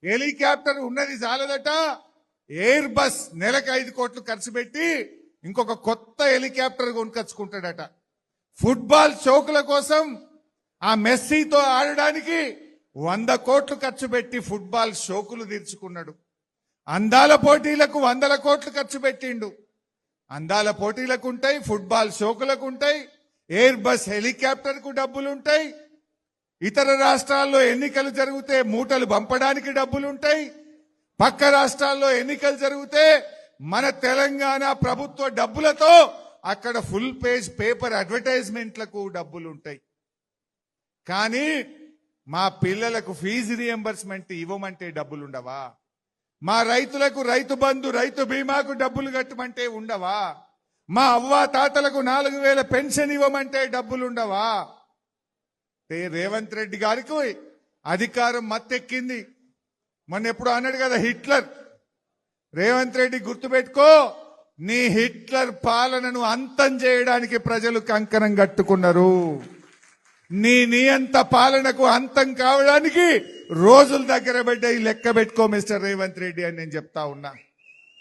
Helicopter ఉన్నది చాలదట, air bus నెలకు 5 కోట్లు ఖర్చు పెట్టి ఇంకొక కొత్త హెలికాప్టర్ కొనుకొచ్చుకుంటాడట. ఫుట్బాల్ షోకుల కోసం ఆ మెస్సీతో ఆడడానికి 100 కోట్లు ఖర్చు పెట్టి ఫుట్బాల్ షోకులు తీర్చుకున్నాడు. అందాల పోటీలకు 100 కోట్లు ఖర్చు పెట్టిండు. అందాల పోటీలకు ఉంటాయి, ఫుట్బాల్ షోకులకు ఉంటాయి, ఎయిర్ బస్ హెలికాప్టర్ కు డబ్బులుంటాయి, ఇతర రాష్ట్రాల్లో ఎన్నికలు జరిగితే మూటలు పంపడానికి డబ్బులుంటాయి, పక్క రాష్ట్రాల్లో ఎన్నికలు జరిగితే మన తెలంగాణ ప్రభుత్వ డబ్బులతో అక్కడ ఫుల్ పేజ్ పేపర్ అడ్వర్టైజ్మెంట్లకు డబ్బులుంటాయి. కానీ మా పిల్లలకు ఫీజు రియంబర్స్మెంట్ ఇవ్వమంటే డబ్బులుండవా? మా రైతులకు రైతు బంధు రైతు బీమాకు డబ్బులు కట్టమంటే ఉండవా? మా అవ్వ తాతలకు 4,000 పెన్షన్ ఇవ్వమంటే డబ్బులుండవా? రేవంత్ రెడ్డి గారికి అధికారం మత్తెక్కింది. మొన్న ఎప్పుడు అన్నాడు కదా హిట్లర్. రేవంత్ రెడ్డి గుర్తుపెట్టుకో, నీ హిట్లర్ పాలనను అంతం చేయడానికి ప్రజలు కంకణం కట్టుకున్నారు. నీ నియంత పాలనకు అంతం కావడానికి రోజుల దగ్గర పడ్డాయి. లెక్క పెట్టుకో మిస్టర్ రేవంత్ రెడ్డి అని నేను చెప్తా ఉన్నా.